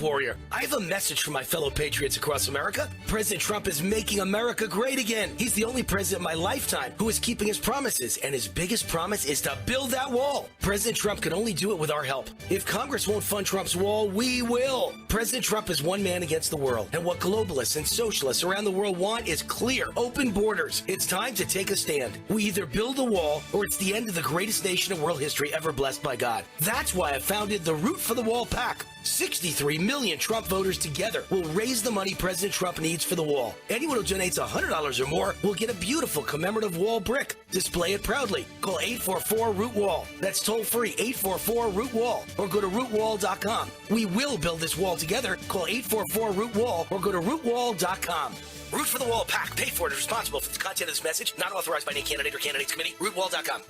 Warrior, I have a message for my fellow patriots across America. President Trump is making America great again. He's the only president in my lifetime who is keeping his promises, and his biggest promise is to build that wall. President Trump can only do it with our help. If Congress won't fund Trump's wall, we will. President Trump is one man against the world, and what globalists and socialists around the world want is clear, open borders. It's time to take a stand. We either build a wall, or it's the end of the greatest nation in world history ever blessed by God. That's why I founded the Root for the Wall PAC. 63 million Trump voters together will raise the money President Trump needs for the wall. Anyone who donates $100 or more will get a beautiful commemorative wall brick. Display it proudly. Call 844-ROOT-WALL. That's toll free, 844-ROOT-WALL, or go to rootwall.com. We will build this wall together. Call 844-ROOT-WALL or go to rootwall.com. Root for the Wall PAC. Paid for and responsible for the content of this message. Not authorized by any candidate or candidates committee. Rootwall.com.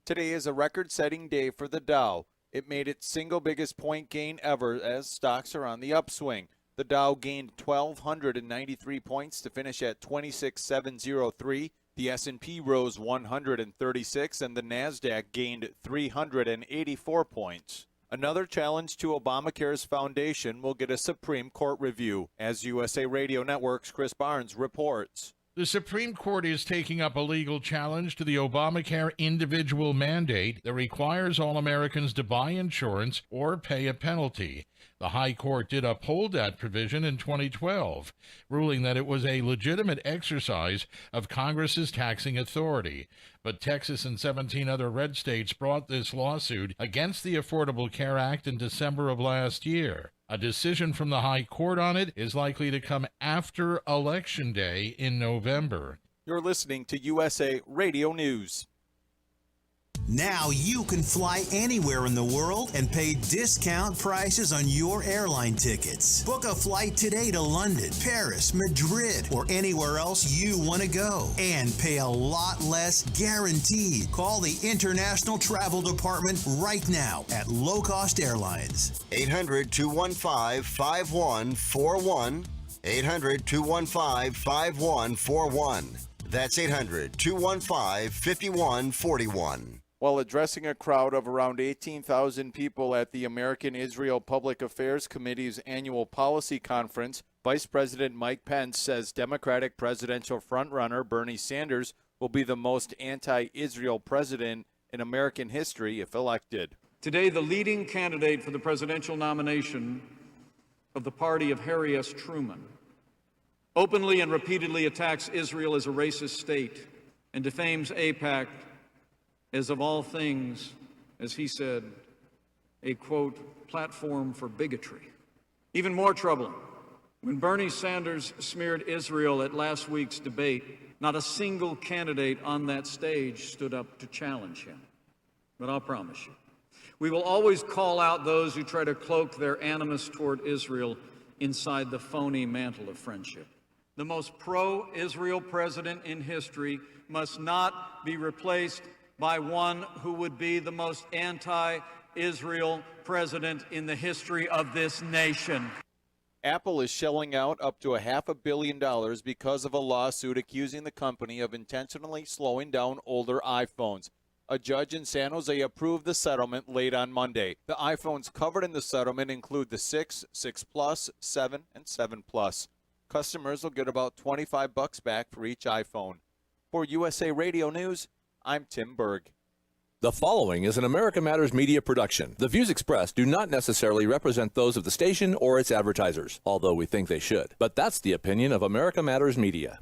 Today is a record-setting day for the Dow. It made its single biggest point gain ever as stocks are on the upswing. The Dow gained 1,293 points to finish at 26,703. The S&P rose 136 and the Nasdaq gained 384 points. Another challenge to Obamacare's foundation will get a Supreme Court review, as USA Radio Network's Chris Barnes reports. The Supreme Court is taking up a legal challenge to the Obamacare individual mandate that requires all Americans to buy insurance or pay a penalty. The High Court did uphold that provision in 2012, ruling that it was a legitimate exercise of Congress's taxing authority. But Texas and 17 other red states brought this lawsuit against the Affordable Care Act in December of last year. A decision from the High Court on it is likely to come after Election Day in November. You're listening to USA Radio News. Now you can fly anywhere in the world and pay discount prices on your airline tickets. Book a flight today to London, Paris, Madrid, or anywhere else you want to go and pay a lot less guaranteed. Call the International Travel Department right now at Low Cost Airlines. 800-215-5141. 800-215-5141. That's 800-215-5141. While addressing a crowd of around 18,000 people at the American-Israel Public Affairs Committee's annual policy conference, Vice President Mike Pence says Democratic presidential frontrunner Bernie Sanders will be the most anti-Israel president in American history if elected. Today, the leading candidate for the presidential nomination of the party of Harry S. Truman openly and repeatedly attacks Israel as a racist state and defames AIPAC as of all things, as he said, a, quote, platform for bigotry. Even more troubling, when Bernie Sanders smeared Israel at last week's debate, not a single candidate on that stage stood up to challenge him. But I'll promise you, we will always call out those who try to cloak their animus toward Israel inside the phony mantle of friendship. The most pro-Israel president in history must not be replaced by one who would be the most anti-Israel president in the history of this nation. Apple is shelling out up to $500 million because of a lawsuit accusing the company of intentionally slowing down older iPhones. A judge in San Jose approved the settlement late on Monday. The iPhones covered in the settlement include the 6, 6 Plus, 7, and 7 Plus. Customers will get about $25 back for each iPhone. For USA Radio News, I'm Tim Berg. The following is an America Matters Media production. The views expressed do not necessarily represent those of the station or its advertisers, although we think they should. But that's the opinion of America Matters Media.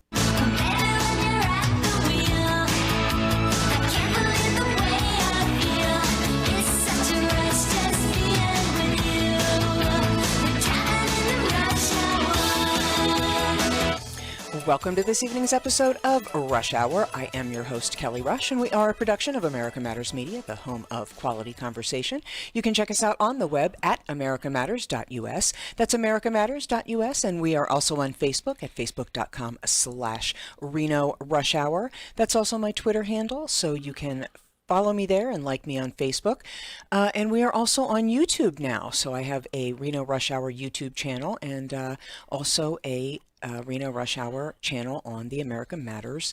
Welcome to this evening's episode of Rush Hour. I am your host, Kelly Rush, and we are a production of America Matters Media, the home of quality conversation. You can check us out on the web at americamatters.us. That's americamatters.us, and we are also on Facebook at facebook.com/Reno Rush Hour. That's also my Twitter handle, so you can follow me there and like me on Facebook. And we are also on YouTube now. So I have a Reno Rush Hour YouTube channel and also a Reno Rush Hour channel on the America Matters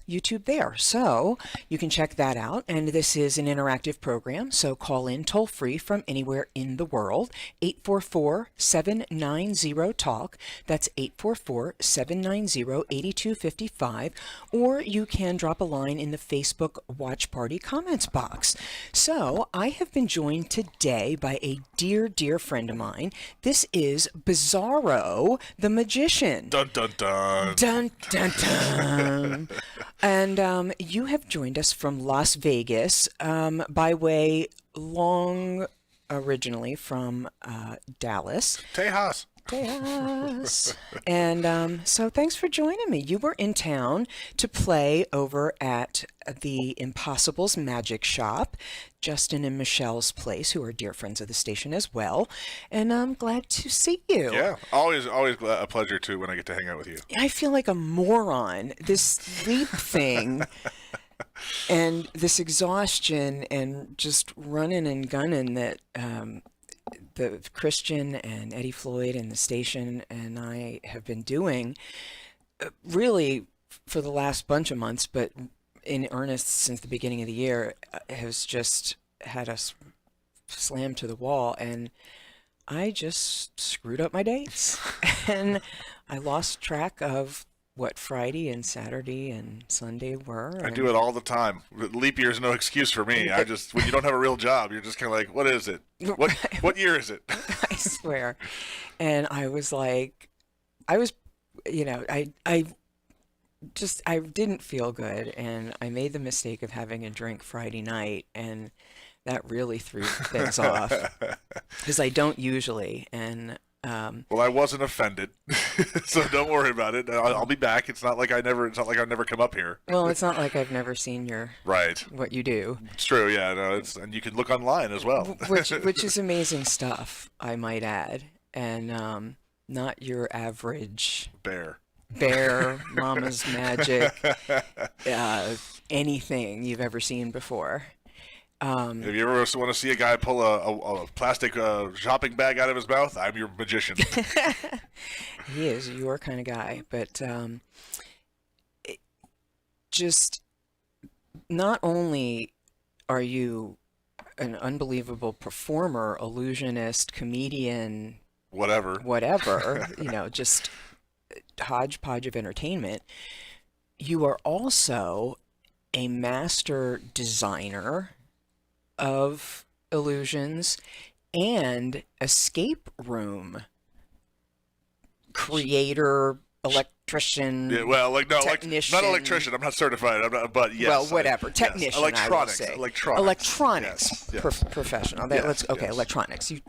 YouTube there. So you can check that out. And this is an interactive program. So call in toll free from anywhere in the world, 844-790-TALK. That's 844-790-8255. Or you can drop a line in the Facebook Watch Party comments box. So I have been joined today by a dear, dear friend of mine. This is Bizarro the Magician. Dun, dun, dun. Dun, dun, dun. And you have joined us from Las Vegas by way originally from Dallas. Tejas. Yes. And so thanks for joining me. You were in town to play over at the Impossibles Magic Shop, Justin and Michelle's place, who are dear friends of the station as well. And I'm glad to see you. Yeah, always a pleasure too when I get to hang out with you. I feel like a moron. This sleep thing and this exhaustion and just running and gunning that the Christian and Eddie Floyd and the station and I have been doing really for the last bunch of months, but in earnest since the beginning of the year, has just had us slammed to the wall. And I just screwed up my dates and I lost track of what Friday and Saturday and Sunday were. I do it all the time. Leap year is no excuse for me. I just, when you don't have a real job, you're just kind of like, what is it? What year is it? I swear. And I was like, I didn't feel good. And I made the mistake of having a drink Friday night. And that really threw things off because I don't usually. And well, I wasn't offended, so don't worry about it. I'll be back. It's not like I never come up here. Well, it's not like I've never seen what you do. It's true, yeah. No, and you can look online as well, which is amazing stuff, I might add, and not your average bear, Mama's Magic, anything you've ever seen before. If you ever want to see a guy pull a plastic shopping bag out of his mouth, I'm your magician. He is your kind of guy, but just not only are you an unbelievable performer, illusionist, comedian, whatever, just hodgepodge of entertainment, you are also a master designer of illusions and escape room creator, electrician, technician. Not electrician. I'm not certified. But yes. Well, whatever. Technician, electronics. I would say. Electronics. Yes. Professional. Electronics. You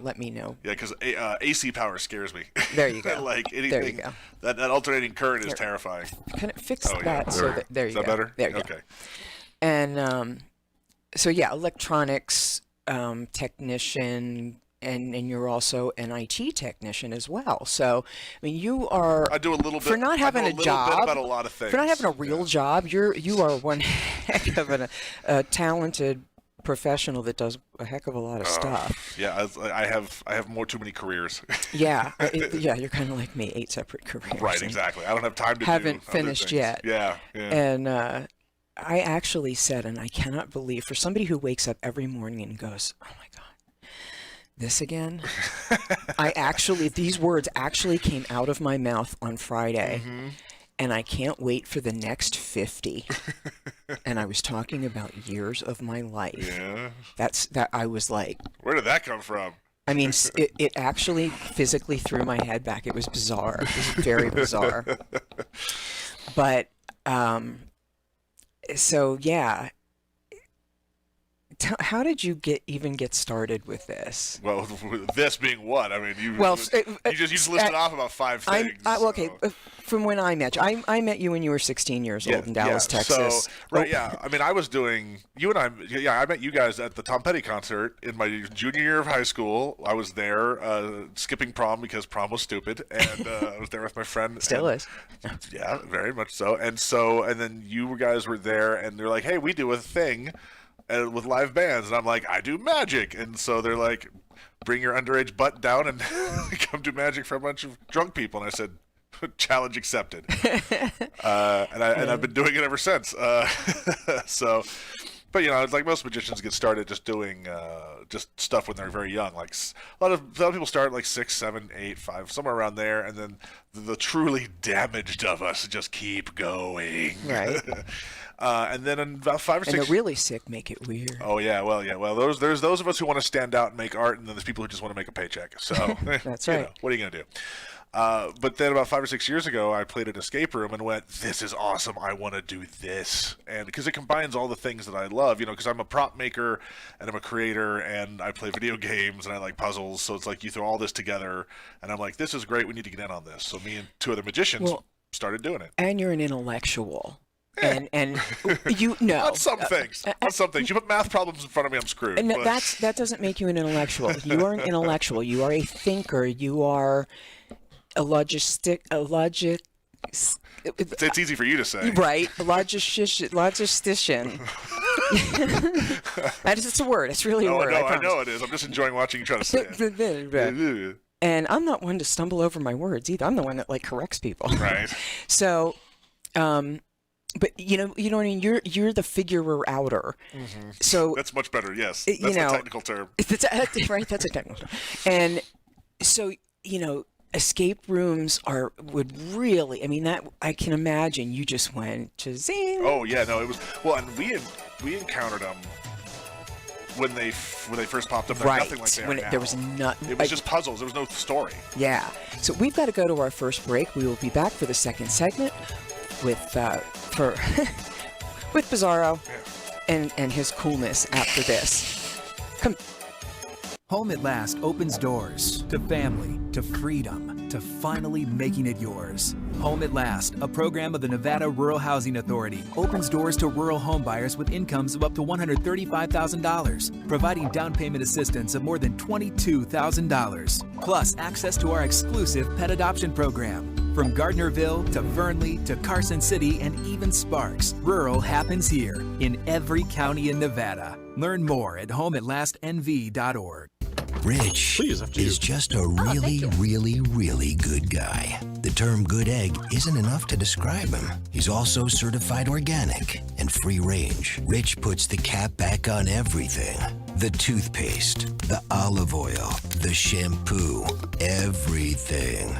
let me know. Yeah, because AC power scares me. There you go. Like anything. There you go. That alternating current is terrifying. Can it fix that? So there you go. Is that better? There you go. Okay. And so yeah, electronics technician, and you're also an IT technician as well. So I mean, you are. I do a little bit for not having a job. About a lot of things. For not having a real job, you are one heck of a talented professional that does a heck of a lot of stuff. Yeah, I have too many careers. Yeah, you're kind of like me, 8 separate careers. Right, exactly. I don't have time to haven't finished yet. Yeah. And I actually said, and I cannot believe, for somebody who wakes up every morning and goes, oh my God, this again? These words actually came out of my mouth on Friday, and I can't wait for the next 50. And I was talking about years of my life. Yeah. I was like, where did that come from? I mean, it actually physically threw my head back. It was bizarre. It was very bizarre. But, so yeah, how did you even get started with this? Well, this being what? I mean, you just listed off about 5 things. Okay, from when I met you, I met you when you were 16 years old in Dallas, Texas. So, right, yeah. I mean, I met you guys at the Tom Petty concert in my junior year of high school. I was there skipping prom because prom was stupid, and I was there with my friend. Still is. Yeah, very much so. And then you guys were there, and they're like, hey, we do a thing with live bands, and I'm like, I do magic, and so they're like, bring your underage butt down and come do magic for a bunch of drunk people, and I said, Challenge accepted. And I've been doing it ever since. So, but it's like most magicians get started just doing just stuff when they're very young. Like a lot of people start like 6, 7, 8, 5, somewhere around there, and then the truly damaged of us just keep going. Right. And then in about 5 or 6. And the really sick make it weird. Oh yeah, well, there's those of us who want to stand out and make art, and then there's people who just want to make a paycheck. So That's right. What are you gonna do? But then about 5 or 6 years ago, I played an escape room and went, "This is awesome! I want to do this." And because it combines all the things that I love, because I'm a prop maker and I'm a creator and I play video games and I like puzzles. So it's like you throw all this together, and I'm like, "This is great. We need to get in on this." So me and 2 other magicians started doing it. And you're an intellectual. And you know on some things. You put math problems in front of me, I'm screwed. And that doesn't make you an intellectual. You are an intellectual. You are a thinker. You are a logistician. It's easy for you to say. Right. Logistician. It's a word. It's really a word. No, I know it is. I'm just enjoying watching you try to say it. And I'm not one to stumble over my words either. I'm the one that corrects people. Right. So, but you know what I mean. You're the figurer outer. Mm-hmm. So that's much better. Yes, that's the technical term. Right. That's a technical term. And so escape rooms would really. I mean, that I can imagine you just went to zing. Oh yeah, no, it was and we encountered them when they first popped up. Right. Nothing like they are now. There was nothing. It was just puzzles. There was no story. Yeah. So we've got to go to our first break. We will be back for the second segment with with Bizarro and his coolness after this. Come. Home at Last opens doors to family, to freedom, to finally making it yours. Home at Last, a program of the Nevada Rural Housing Authority, opens doors to rural home buyers with incomes of up to $135,000, providing down payment assistance of more than $22,000, plus access to our exclusive pet adoption program. From Gardnerville to Fernley to Carson City and even Sparks, rural happens here in every county in Nevada. Learn more at homeatlastnv.org. Rich is just a really, really, really good guy. The term good egg isn't enough to describe him. He's also certified organic and free range. Rich puts the cap back on everything. The toothpaste, the olive oil, the shampoo, everything.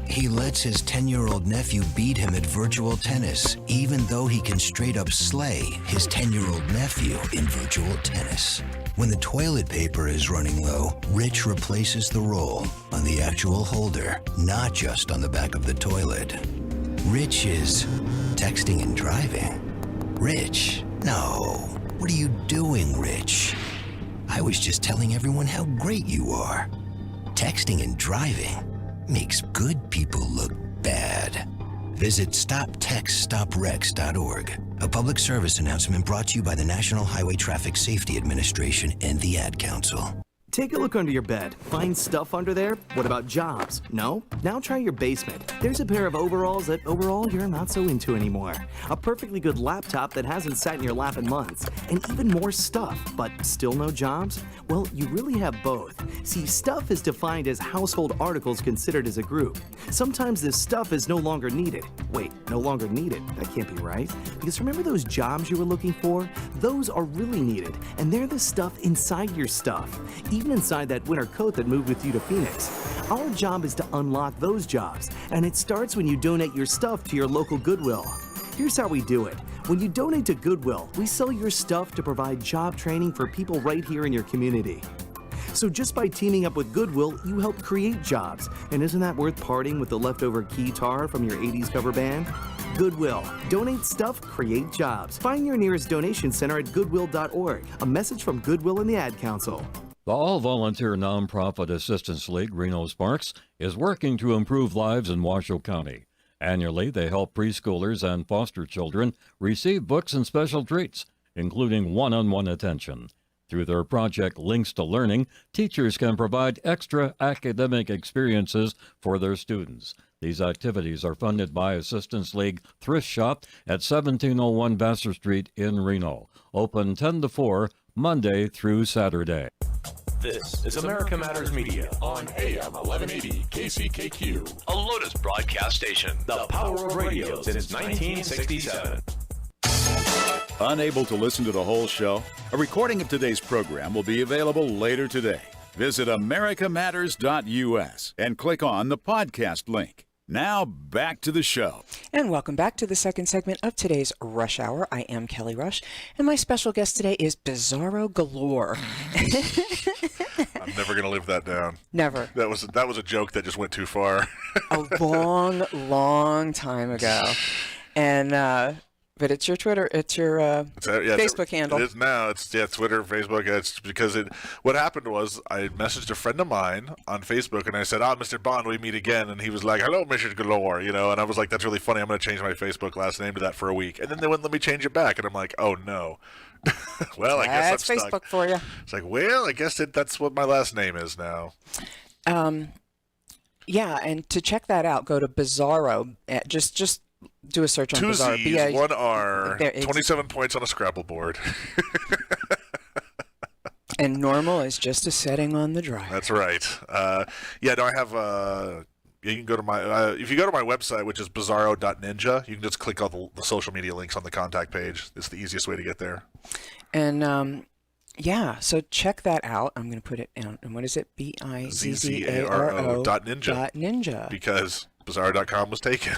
He lets his 10-year-old nephew beat him at virtual tennis, even though he can straight up slay his 10-year-old nephew in virtual tennis. When the toilet paper is running low, Rich replaces the roll on the actual holder, not just on the back of the toilet. Rich is texting and driving. Rich, no. What are you doing, Rich? I was just telling everyone how great you are. Texting and driving makes good people look bad. Visit StopTextStopWrecks.org. A public service announcement brought to you by the National Highway Traffic Safety Administration and the Ad Council. Take a look under your bed. Find stuff under there? What about jobs? No? Now try your basement. There's a pair of overalls that overall you're not so into anymore. A perfectly good laptop that hasn't sat in your lap in months. And even more stuff, but still no jobs? Well, you really have both. See, stuff is defined as household articles considered as a group. Sometimes this stuff is no longer needed. Wait, no longer needed? That can't be right. Because remember those jobs you were looking for? Those are really needed, and they're the stuff inside your stuff. Even inside that winter coat that moved with you to Phoenix. Our job is to unlock those jobs, and it starts when you donate your stuff to your local Goodwill. Here's how we do it. When you donate to Goodwill, we sell your stuff to provide job training for people right here in your community. So just by teaming up with Goodwill, you help create jobs. And isn't that worth parting with the leftover guitar from your 80s cover band? Goodwill. Donate stuff, create jobs. Find your nearest donation center at goodwill.org. A message from Goodwill and the Ad Council. The all-volunteer nonprofit Assistance League, Reno Sparks, is working to improve lives in Washoe County. Annually, they help preschoolers and foster children receive books and special treats, including one-on-one attention. Through their project Links to Learning, teachers can provide extra academic experiences for their students. These activities are funded by Assistance League Thrift Shop at 1701 Vassar Street in Reno. Open 10 to 4, Monday through Saturday. This is America Matters Media on AM 1180 KCKQ, a Lotus broadcast station. The power of radio since 1967. Unable to listen to the whole show? A recording of today's program will be available later today. Visit americamatters.us and click on the podcast link. Now back to the show. And welcome back to the second segment of today's Rush Hour. I am Kelly Rush, and my special guest today is Bizarro Galore. I'm never going to live that down. Never. That was a joke that just went too far. A long, long time ago. And but it's your Twitter, it's your Facebook handle. It is now. It's Twitter, Facebook. It's because what happened was I messaged a friend of mine on Facebook and I said, Mr. Bond, we meet again. And he was like, hello, Mr. Galore, and I was like, that's really funny. I'm going to change my Facebook last name to that for a week. And then they wouldn't let me change it back. And I'm like, oh, no. Well, I guess that's I'm Facebook stuck. for you. It's like, well, I guess that's what my last name is now. Yeah, and to check that out, go to Bizarro. Just do a search on Two Bizarro. Z's, one R, There, 27 points on a Scrabble board. And normal is just a setting on the drive. That's right. I have. You can go to my. If you go to my website, which is bizarro.ninja, you can just click all the social media links on the contact page. It's the easiest way to get there. And so check that out. I'm going to put it down. And what is it? Bizzaro.ninja. Because Bizarro.com was taken.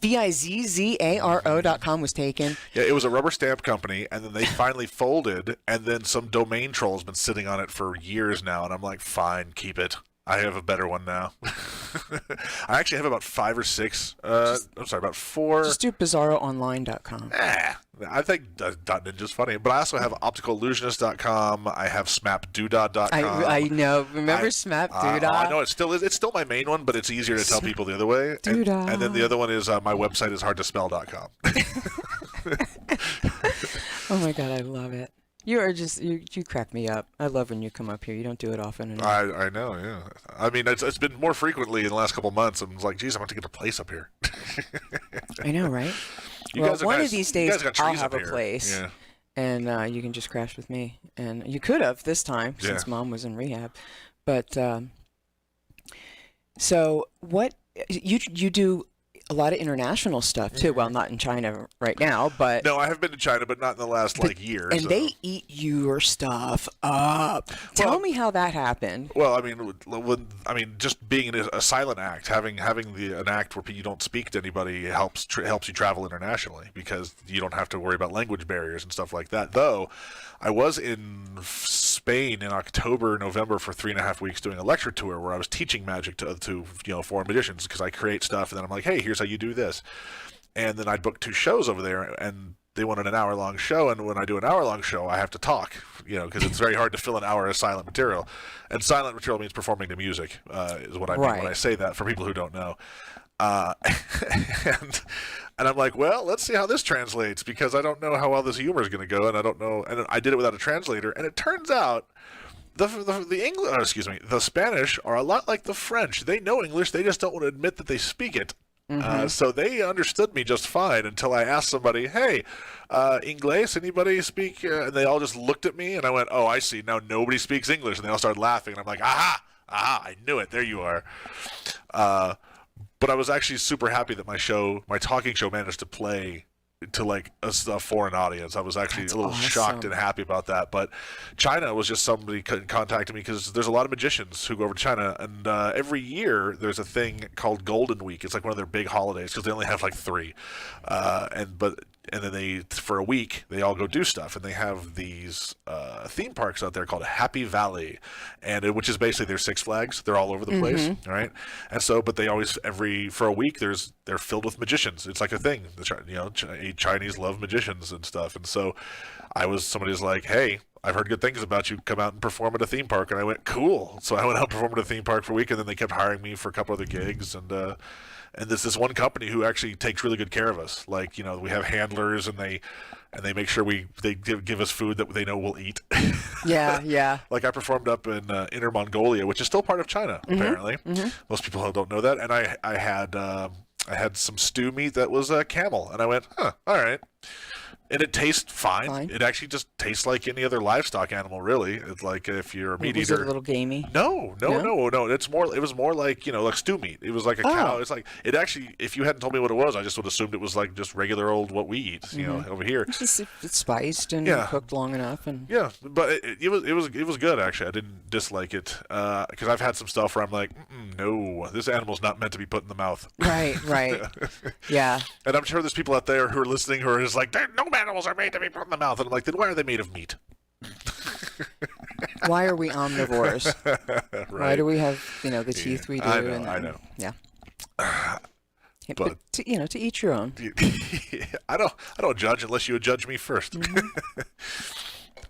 Bizzaro.com was taken. Yeah, it was a rubber stamp company, and then they finally folded, and then some domain troll has been sitting on it for years now, and I'm like, fine, keep it. I have a better one now. I actually have about 5 or 6. About 4. Just do bizarroonline.com. I think .ninja's funny, but I also have opticalillusionist.com. I have smapdoodah.com. I know. Remember Smapdoodah? I know it still is. It's still my main one, but it's easier to tell people the other way. And then the other one is my website is hardtospell.com. Oh my God, I love it. You are just you crack me up. I love when you come up here. You don't do it often enough. I know, yeah. I mean, it's been more frequently in the last couple of months. I'm like, geez, I want to get a place up here. I know, right? One of these days I'll have a place, and you can just crash with me. And you could have this time since Mom was in rehab. But so what you do? A lot of international stuff too. Well, not in China right now, but no, I have been to China, but not in the last year. And they eat your stuff up. Tell me how that happened. Well, just being a silent act, having an act where you don't speak to anybody helps you travel internationally because you don't have to worry about language barriers and stuff like that. Though, I was in Spain in October, November for 3.5 weeks doing a lecture tour where I was teaching magic to foreign magicians because I create stuff and then I'm like, hey, here's how you do this. And then I booked 2 shows over there and they wanted an hour-long show, and when I do an hour-long show, I have to talk, because it's very hard to fill an hour of silent material. And silent material means performing to music, is what I mean when I say that, for people who don't know. And I'm like, well, let's see how this translates, because I don't know how well this humor is going to go, and I don't know. And I did it without a translator, and it turns out the Spanish are a lot like the French. They know English, they just don't want to admit that they speak it. So they understood me just fine until I asked somebody, hey, Inglés, anybody speak? And they all just looked at me, and I went, oh, I see. Now nobody speaks English. And they all started laughing, and I'm like, aha, I knew it. There you are. But I was actually super happy that my talking show managed to play to like a foreign audience. I was actually a little shocked and happy about that. But China was just somebody contacted me because there's a lot of magicians who go over to China, and every year there's a thing called Golden Week. It's like one of their big holidays because they only have like 3, and then they, for a week, they all go do stuff, and they have these theme parks out there called Happy Valley, and which is basically their Six Flags. They're all over the place, right? And so, but they always for a week they're filled with magicians. It's like a thing. Chinese love magicians and stuff, and so somebody's like, hey, I've heard good things about you. Come out and perform at a theme park. And I went, cool. So I went out and performed at a theme park for a week, and then they kept hiring me for a couple other gigs, and there's this one company who actually takes really good care of us. Like, we have handlers, and they make sure they give us food that they know we'll eat. Yeah. Like I performed up in Inner Mongolia, which is still part of China, apparently. Most people don't know that. And I had some stew meat that was camel, and I went, all right. And it tastes fine. It actually just tastes like any other livestock animal, really. It's like if you're a meat Was eater. it a little gamey? No. It was more like, like stew meat. It was like a cow. It's like, it actually, if you hadn't told me what it was, I just would have assumed it was like just regular old what we eat, over here. It's just it's spiced and cooked long enough, and but it was good actually. I didn't dislike it because I've had some stuff where I'm like, no, this animal's not meant to be put in the mouth. Right. Yeah. And I'm sure there's people out there who are listening who are just like, no animals are made to be put in the mouth. And I'm like, then why are they made of meat? Why are we omnivores? Right. Why do we have the teeth we do? I know. Yeah. But to each your own. I don't judge unless you would judge me first.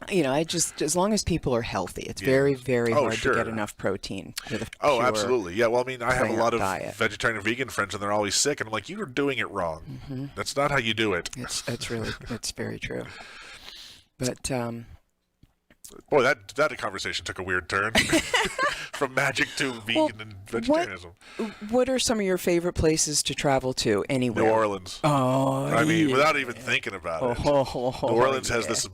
I just, as long as people are healthy, it's very, very hard to get enough protein with a pure absolutely. Yeah, well, I mean, I have a lot of diet. vegetarian and vegan friends, and they're always sick, and I'm like, you're doing it wrong. That's not how you do it. It's very true. But boy, that conversation took a weird turn from magic to vegan and vegetarianism. What are some of your favorite places to travel to anywhere? New Orleans. Oh, I mean, without even thinking about it. New Orleans has this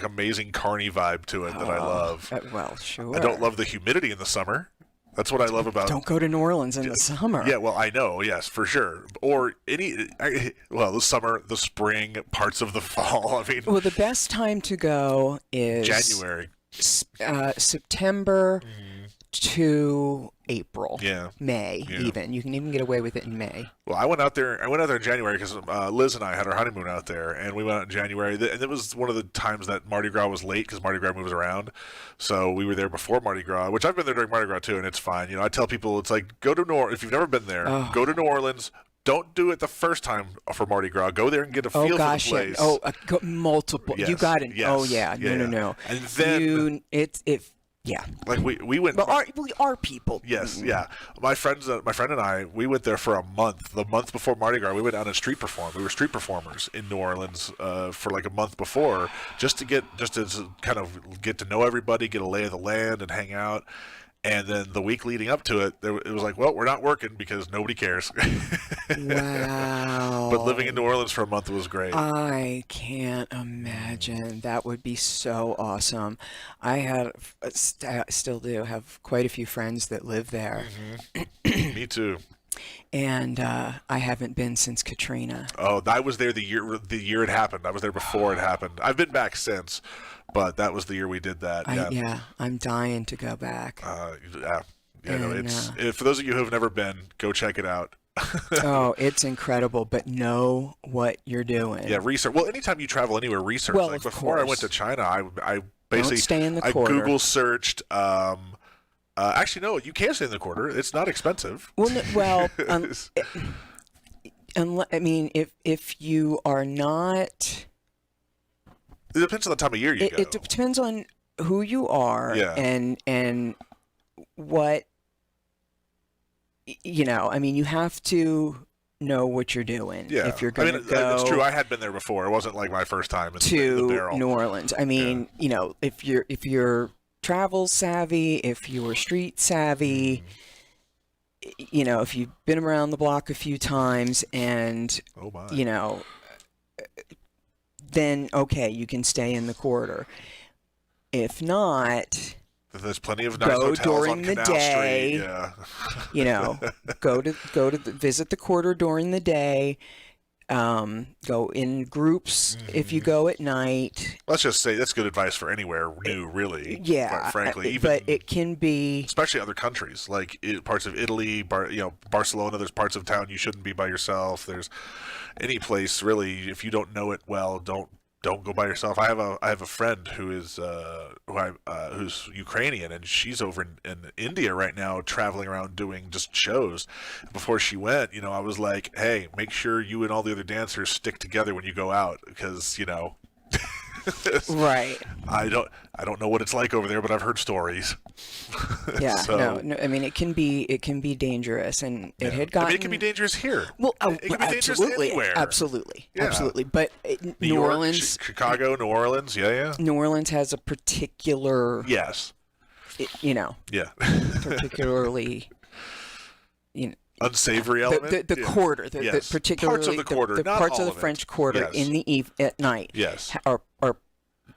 amazing carny vibe to it that I love. Well, sure. I don't love the humidity in the summer. That's what I love about. Don't go to New Orleans in the summer. Yeah, well, I know, yes, for sure. Or the summer, the spring, parts of the fall. I mean, well, the best time to go is January, September to April. Yeah. May even. You can even get away with it in May. Well, I went out there in January because Liz and I had our honeymoon out there, and we went out in January. And it was one of the times that Mardi Gras was late because Mardi Gras moves around. So we were there before Mardi Gras, which I've been there during Mardi Gras too, and it's fine. I tell people it's like go to New Orleans if you've never been there. Go to New Orleans. Don't do it the first time for Mardi Gras. Go there and get a feel for the place. Multiple. Yes, You got it. yes, Oh yeah. No. And then yeah. Like we went. But we are people. Yes, yeah. My friend and I, we went there for a month. The month before Mardi Gras, we went out and street performed. We were street performers in New Orleans for like a month before, just to kind of get to know everybody, get a lay of the land, and hang out. And then the week leading up to it, it was like, well, we're not working because nobody cares. Wow. But living in New Orleans for a month was great. I can't imagine. That would be so awesome. I still do have quite a few friends that live there. Me too. And I haven't been since Katrina. Oh, I was there the year it happened. I was there before it happened. I've been back since, but that was the year we did that. I'm dying to go back. For those of you who have never been, go check it out. Oh, it's incredible, but know what you're doing. Yeah, research. Well, anytime you travel anywhere, research. Well, like of before course. I went to China, I basically Don't stay in the quarter. Google searched. Actually, no, you can stay in the quarter. It's not expensive. Well, I mean, if you are not. It depends on the time of year you go. It depends on who you are and what. I mean, you have to know what you're doing. Yeah, if you're going to go. It's true. I had been there before. It wasn't like my first time in the barrel. New Orleans. I mean, if you're travel savvy, if you were street savvy, if you've been around the block a few times, and then okay, you can stay in the quarter. If not. There's plenty of nice go hotels during on the Canal day. Street. Yeah. Go to visit the quarter during the day. Go in groups if you go at night. Let's just say that's good advice for anywhere new, really. Yeah, quite frankly, but it can be especially other countries like parts of Italy, Barcelona. There's parts of town you shouldn't be by yourself. There's any place really if you don't know it well, don't go by yourself. I have a friend who is who's Ukrainian, and she's over in India right now, traveling around doing just shows. Before she went, I was like, hey, make sure you and all the other dancers stick together when you go out, because right. I don't know what it's like over there, but I've heard stories. Yeah, no. I mean, it can be dangerous, and it had gotten. It can be dangerous here. Well, it can be dangerous anywhere. Absolutely. But New Orleans, Chicago, New Orleans, yeah. New Orleans has a particular. Yes. Yeah. Particularly. unsavory element. The quarter, Yes. particularly parts of the quarter, the not parts all of the it. French Quarter Yes. in the at night. Yes. Are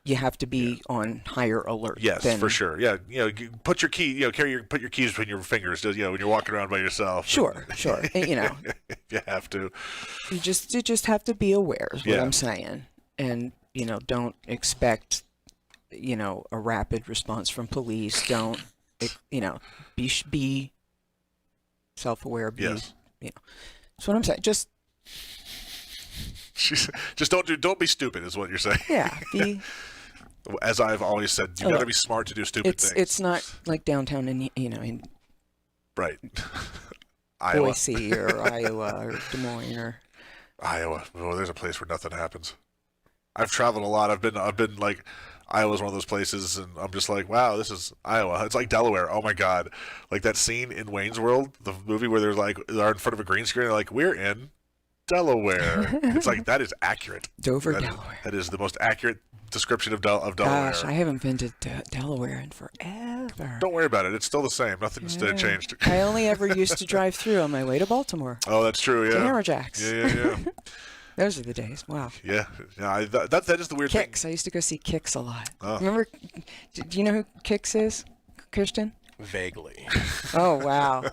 you have to be on higher alert. Yes, than, for sure. Yeah, you put your key, put your keys between your fingers. When you're walking around by yourself. Sure. You have to. You just have to be aware. Is what Yeah. I'm saying, and don't expect a rapid response from police. Don't be self-aware. Yes. That's what I'm saying. Just don't be stupid, is what you're saying. yeah. Be. As I've always said, you got to be smart to do stupid things. It's not like downtown in right. Iowa. Boise or Iowa or Des Moines or Iowa. Oh, there's a place where nothing happens. I've traveled a lot. I've been like, Iowa's one of those places, and I'm just like, wow, this is Iowa. It's like Delaware. Oh my God, like that scene in Wayne's World, the movie where they're in front of a green screen. They're like, we're in Delaware. It's like that is accurate. Dover, Delaware. That is the most accurate description of Delaware. Gosh, I haven't been to Delaware in forever. Don't worry about it. It's still the same. Nothing's changed. I only ever used to drive through on my way to Baltimore. Oh, that's true. Yeah. To Hammer Jacks. Yeah. Those are the days. Wow. Yeah. That is the weird thing. Kix. I used to go see Kix a lot. Oh. Remember? Do you know who Kix is, Christian? Vaguely. Oh wow.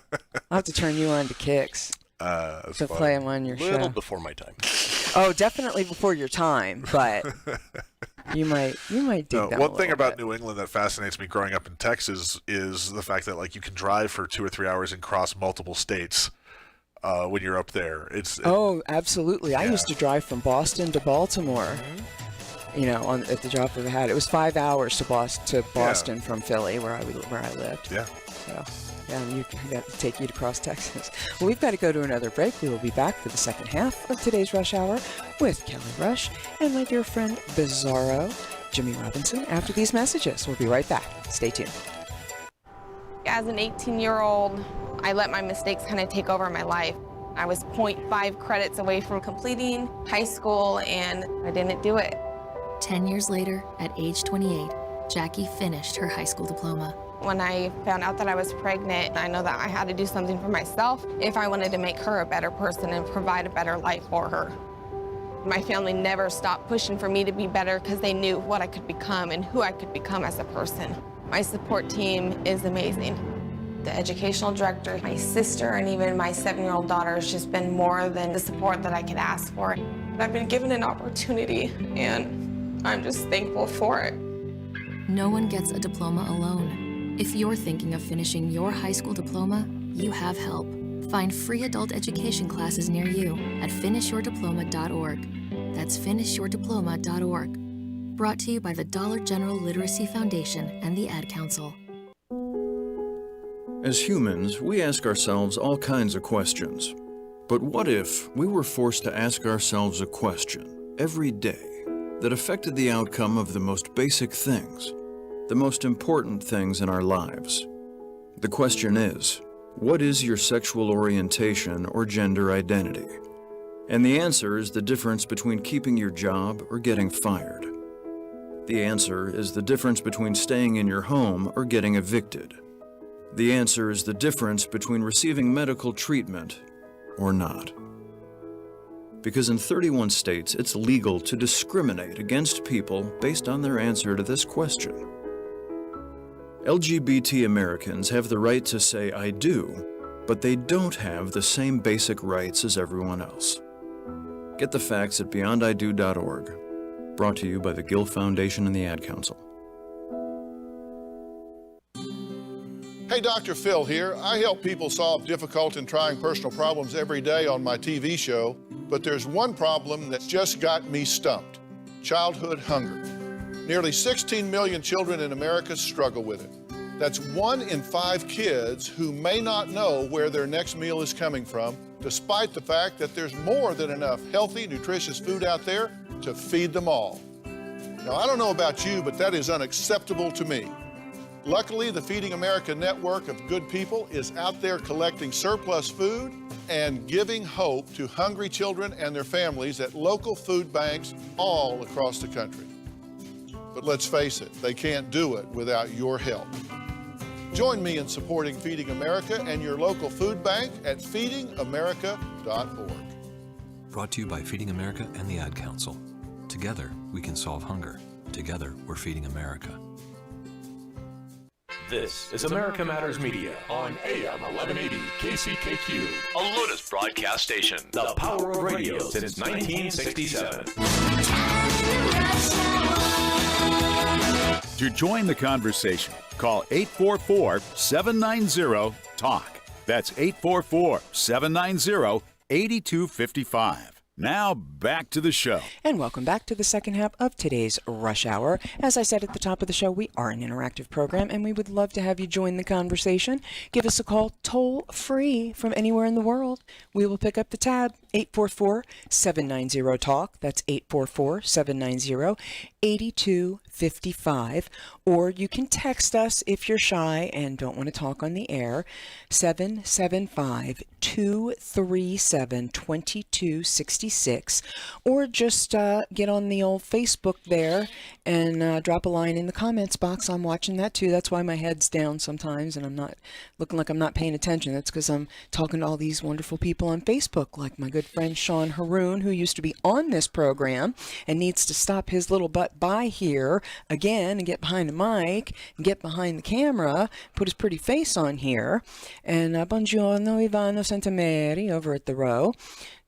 I'll have to turn you on to Kix. To play them on your show. A little before my time. Oh, definitely before your time, but you might dig that. One thing about bit. New England that fascinates me growing up in Texas is the fact that you can drive for 2 or 3 hours and cross multiple states when you're up there. Oh, absolutely. Yeah. I used to drive from Boston to Baltimore. Mm-hmm. At the drop of a hat. It was 5 hours to Boston from Philly, where I lived. Yeah. So. And that to take you to cross Texas. Well, we've got to go to another break. We will be back for the second half of today's Rush Hour with Kelly Rush and my dear friend Bizarro, Jimmy Robinson, after these messages. We'll be right back. Stay tuned. As an 18-year-old, I let my mistakes kind of take over my life. I was 0.5 credits away from completing high school, and I didn't do it. 10 years later, at age 28, Jackie finished her high school diploma. When I found out that I was pregnant, I know that I had to do something for myself if I wanted to make her a better person and provide a better life for her. My family never stopped pushing for me to be better because they knew what I could become and who I could become as a person. My support team is amazing. The educational director, my sister, and even my 7-year-old daughter has just been more than the support that I could ask for. I've been given an opportunity, and I'm just thankful for it. No one gets a diploma alone. If you're thinking of finishing your high school diploma, you have help. Find free adult education classes near you at finishyourdiploma.org. That's finishyourdiploma.org. Brought to you by the Dollar General Literacy Foundation and the Ad Council. As humans, we ask ourselves all kinds of questions. But what if we were forced to ask ourselves a question every day that affected the outcome of the most basic things? The most important things in our lives. The question is, what is your sexual orientation or gender identity? And the answer is the difference between keeping your job or getting fired. The answer is the difference between staying in your home or getting evicted. The answer is the difference between receiving medical treatment or not. Because in 31 states, it's legal to discriminate against people based on their answer to this question. LGBT Americans have the right to say I do, but they don't have the same basic rights as everyone else. Get the facts at beyondido.org. Brought to you by the Gill Foundation and the Ad Council. Hey, Dr. Phil here. I help people solve difficult and trying personal problems every day on my TV show, but there's one problem that's just got me stumped: childhood hunger. Nearly 16 million children in America struggle with it. That's 1 in 5 kids who may not know where their next meal is coming from, despite the fact that there's more than enough healthy, nutritious food out there to feed them all. Now, I don't know about you, but that is unacceptable to me. Luckily, the Feeding America network of good people is out there collecting surplus food and giving hope to hungry children and their families at local food banks all across the country. But let's face it, they can't do it without your help. Join me in supporting Feeding America and your local food bank at feedingamerica.org. Brought to you by Feeding America and the Ad Council. Together, we can solve hunger. Together, we're feeding America. This is America Matters Media on AM 1180 KCKQ, a Lotus broadcast station. The power of radio since 1967. To join the conversation, call 844-790-TALK. That's 844-790-8255. Now, back to the show. And welcome back to the second half of today's Rush Hour. As I said at the top of the show, we are an interactive program, and we would love to have you join the conversation. Give us a call toll-free from anywhere in the world. We will pick up the tab, 844-790-TALK. That's 844-790-8255. Or you can text us if you're shy and don't want to talk on the air, 775-237-2266. Or just get on the old Facebook there and drop a line in the comments box. I'm watching that too. That's why my head's down sometimes and I'm not looking like I'm not paying attention. That's because I'm talking to all these wonderful people on Facebook, like my good friend Sean Haroon, who used to be on this program and needs to stop his little butt by here again and get behind the mic and get behind the camera, put his pretty face on here. And buongiorno Ivano Santameri over at The Row,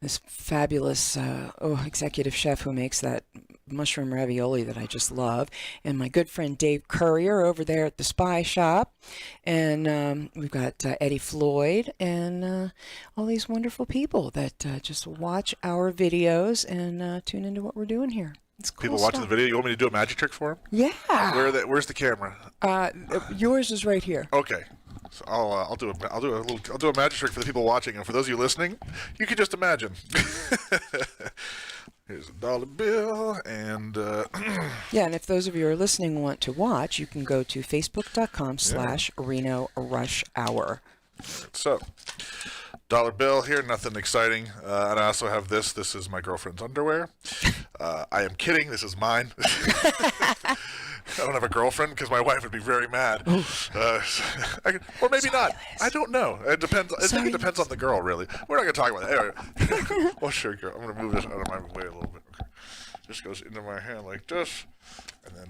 this fabulous executive chef who makes that mushroom ravioli that I just love, and my good friend Dave Courier over there at the Spy Shop, and we've got Eddie Floyd, and all these wonderful people that just watch our videos and tune into what we're doing here. It's cool People watching the video, you want me to do a magic trick for them? Yeah. Where's the camera? Yours is right here. Okay. So I'll do a magic trick for the people watching, and for those of you listening, you can just imagine. Here's a dollar bill, and yeah, and if those of you who are listening want to watch, you can go to facebook.com/Reno Rush Hour. So, dollar bill here, nothing exciting. And I also have this. This is my girlfriend's underwear. I am kidding. This is mine. I don't have a girlfriend because my wife would be very mad. Or maybe not. I don't know. It depends. I think it depends on the girl, really. We're not going to talk about that. Anyway. Well, sure, girl. I'm going to move this out of my way a little bit. Okay. Just goes into my hand like this. And then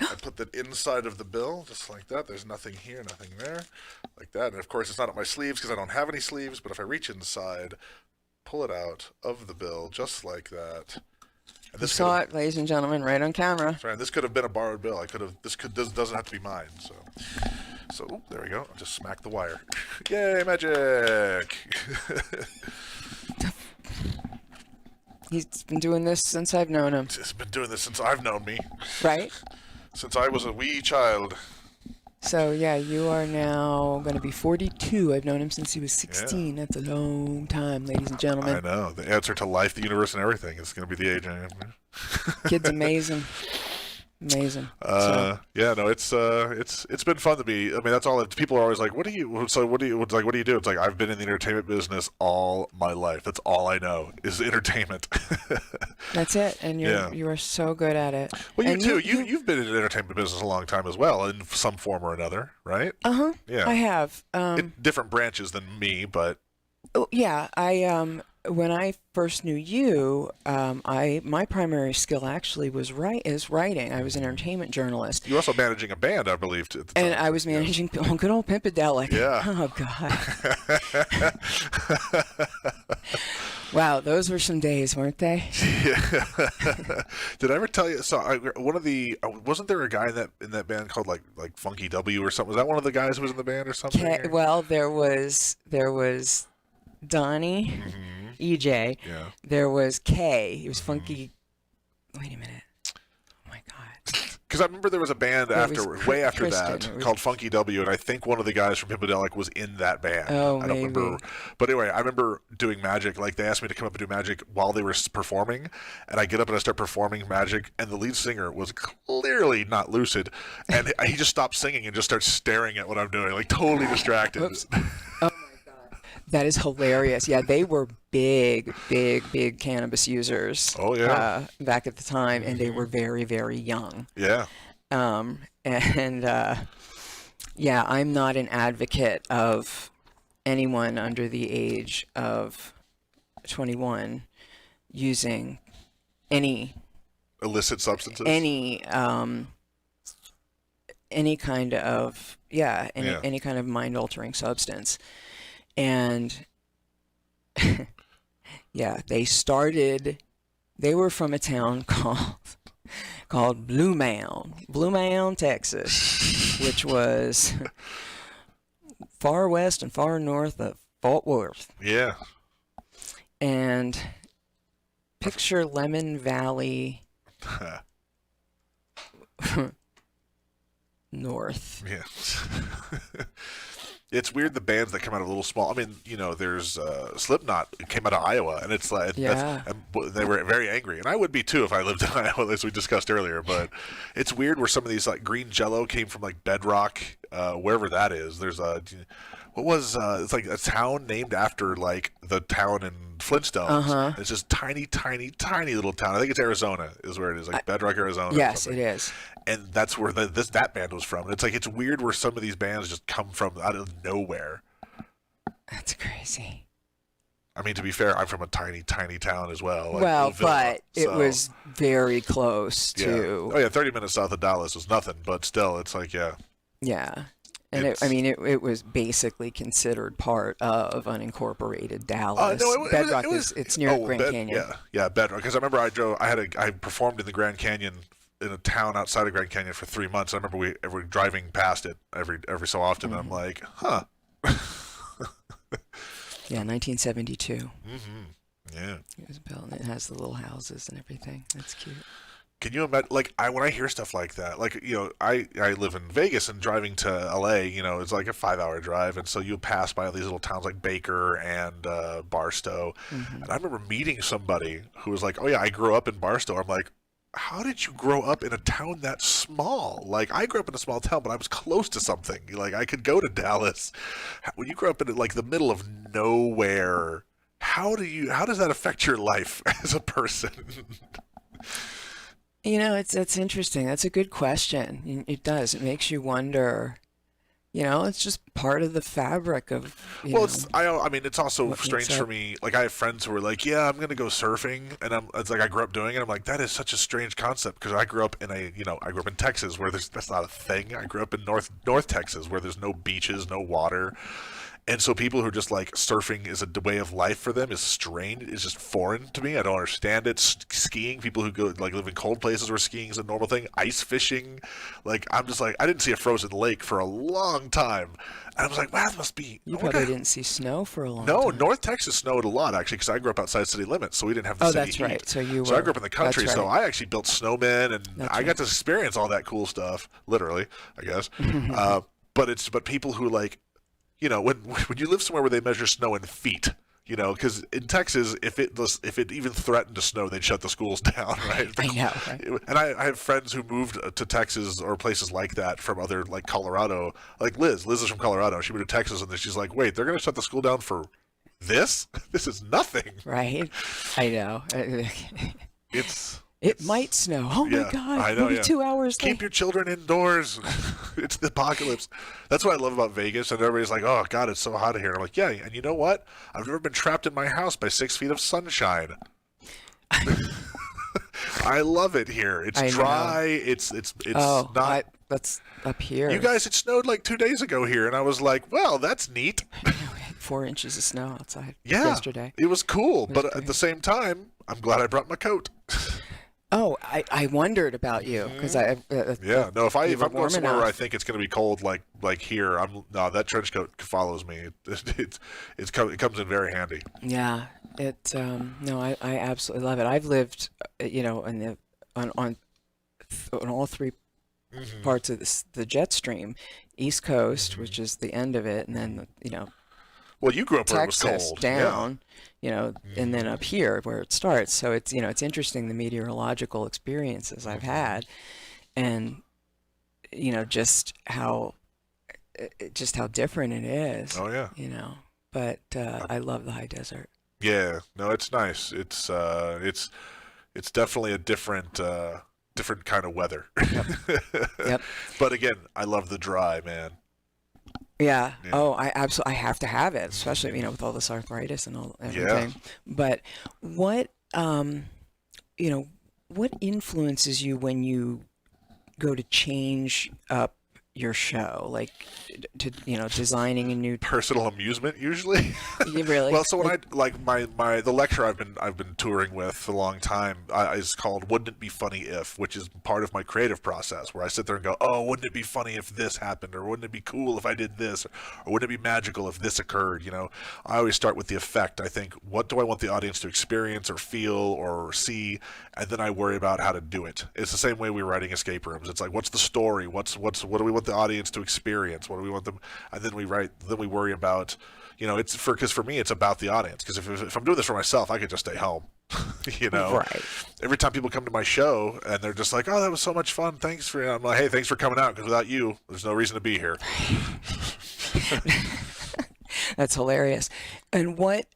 I put that inside of the bill, just like that. There's nothing here, nothing there. Like that. And, of course, it's not on my sleeves because I don't have any sleeves. But if I reach inside, pull it out of the bill just like that. You saw it, ladies and gentlemen, right on camera. Sorry, this could have been a borrowed bill. This doesn't have to be mine. So there we go. I'll just smack the wire. Yay, magic! He's been doing this since I've known him. He's been doing this since I've known me. Right? Since I was a wee child. So, yeah, you are now going to be 42. I've known him since he was 16. Yeah. That's a long time, ladies and gentlemen. I know. The answer to life, the universe, and everything is going to be the age I am. Kid's amazing. Amazing. Yeah, no, it's been fun to be. I mean, that's all. People are always like, "What do you do?" It's like I've been in the entertainment business all my life. That's all I know is entertainment. That's it, and you are so good at it. Well, you too. You've been in the entertainment business a long time as well, in some form or another, right? Yeah, I have. Different branches than me, but. Yeah, when I first knew you, my primary skill actually was writing. I was an entertainment journalist. You were also managing a band, I believe, at the time. And I was managing good old Pimpedelic. Yeah. Oh God. Wow, those were some days, weren't they? Yeah. Did I ever tell you? So wasn't there a guy in that band called like Funky W or something? Was that one of the guys who was in the band or something? Well, there was Donnie, EJ. Yeah. There was Kay. He was Funky. Wait a minute. Oh my God. Because I remember there was a band way after that called Funky W, and I think one of the guys from Pimpedelic was in that band. Oh, I don't remember. But anyway, I remember doing magic. Like they asked me to come up and do magic while they were performing, and I get up and I start performing magic, and the lead singer was clearly not lucid, and he just stopped singing and just starts staring at what I'm doing, like totally distracted. Oops. Oh. That is hilarious. Yeah, they were big cannabis users. Oh yeah. Back at the time, and they were very, very young. Yeah. Yeah, I'm not an advocate of anyone under the age of 21 using any illicit substances. Any kind of any kind of mind-altering substance. And yeah, they were from a town called Blue Mound, Texas, which was far west and far north of Fort Worth. Yeah. And picture Lemon Valley north. Yeah. It's weird the bands that come out of little small. I mean, you know, there's Slipknot. It came out of Iowa, and it's like they were very angry, and I would be too if I lived in Iowa, as we discussed earlier. But it's weird where some of these like Green Jello came from like Bedrock, wherever that is. There's it's like a town named after like the town in Flintstones. It's just tiny little town. I think it's Arizona is where it is, like Bedrock, Arizona. Yes, it is. And that's where that band was from. And it's like it's weird where some of these bands just come from out of nowhere. That's crazy. I mean, to be fair, I'm from a tiny town as well. Like well, Louisville, but it was very close to. Oh yeah, 30 minutes south of Dallas was nothing, but still, it's like Yeah, and it was basically considered part of unincorporated Dallas. Bedrock it's near Grand Canyon. Yeah, Bedrock. Because I remember I performed in the Grand Canyon in a town outside of Grand Canyon for 3 months. I remember we were driving past it every so often. And I'm like, huh. Yeah, 1972. Yeah. It was built, and it has the little houses and everything. That's cute. Can you imagine? Like, when I hear stuff like that, like, you know, I live in Vegas, and driving to LA, you know, it's like a 5-hour drive, and so you pass by all these little towns like Baker and Barstow, and I remember meeting somebody who was like, "Oh yeah, I grew up in Barstow." I'm like, how did you grow up in a town that small? Like, I grew up in a small town, but I was close to something. Like, I could go to Dallas. When you grow up in like the middle of nowhere, how does that affect your life as a person? You know, that's interesting. That's a good question. It does. It makes you wonder. You know, it's just part of the fabric of. I mean, it's also strange for me. Like, I have friends who are like, "Yeah, I'm gonna go surfing," and it's like I grew up doing it. I'm like, that is such a strange concept because I grew up in Texas where that's not a thing. I grew up in North Texas where there's no beaches, no water. And so people who are just like surfing is a way of life for them is strange. It's just foreign to me. I don't understand it. Skiing, people who go like live in cold places where skiing is a normal thing. Ice fishing, like I'm just like I didn't see a frozen lake for a long time, and I was like, wow, that must be. You probably didn't see snow for a long time. No, North Texas snowed a lot actually because I grew up outside city limits, so we didn't have the city that's heat. Right. So I grew up in the country, so I actually built snowmen, and I got to experience all that cool stuff, literally, I guess. But people who like. You know, when you live somewhere where they measure snow in feet, you know, because in Texas, if it even threatened to snow, they'd shut the schools down, right? I know. Right? And I have friends who moved to Texas or places like that from other, like Colorado. Like Liz is from Colorado. She moved to Texas, and then she's like, wait, they're going to shut the school down for this? This is nothing. Right? I know. It might snow. Oh my God! I know, we'll be 2 hours late. Keep your children indoors. It's the apocalypse. That's what I love about Vegas. And everybody's like, "Oh God, it's so hot in here." I'm like, "Yeah." And you know what? I've never been trapped in my house by 6 feet of sunshine. I love it here. It's dry. It's not. That's up here. You guys, it snowed like 2 days ago here, and I was like, "Well, that's neat." I know, we had 4 inches of snow outside. Yeah, yesterday. It was cool, but at the same time, I'm glad I brought my coat. Oh, I wondered about you because if I'm going somewhere where I think it's going to be cold like here, that trench coat follows me. It comes in very handy. Yeah, I absolutely love it. I've lived, you know, on all 3 parts of the jet stream, East Coast, which is the end of it, and then well, you grew up where it was Texas cold. down. You know, and then up here where it starts. So it's interesting the meteorological experiences I've had, and just how different it is. Oh yeah. You know, but I love the high desert. Yeah, no, it's nice. It's definitely a different kind of weather. Yep. But again, I love the dry, man. Yeah. Oh, I have to have it, especially, you know, with all this arthritis and all everything. Yeah. But what, you know, what influences you when you go to change up your show, like to, you know, designing a new personal amusement usually? Really? Well, so when the lecture I've been touring with for a long time is called "Wouldn't It Be Funny If," which is part of my creative process, where I sit there and go, "Oh, wouldn't it be funny if this happened, or wouldn't it be cool if I did this, or wouldn't it be magical if this occurred?" You know, I always start with the effect. I think, what do I want the audience to experience or feel or see, and then I worry about how to do it. It's the same way we're writing escape rooms. It's like, what's the story? What do we want the audience to experience? What do we want them? And then we worry about, you know, because for me it's about the audience. Because if I'm doing this for myself, I could just stay home. You know, right. Every time people come to my show and they're just like, "Oh, that was so much fun. Thanks for," I'm like, "Hey, thanks for coming out, because without you, there's no reason to be here." That's hilarious. And what,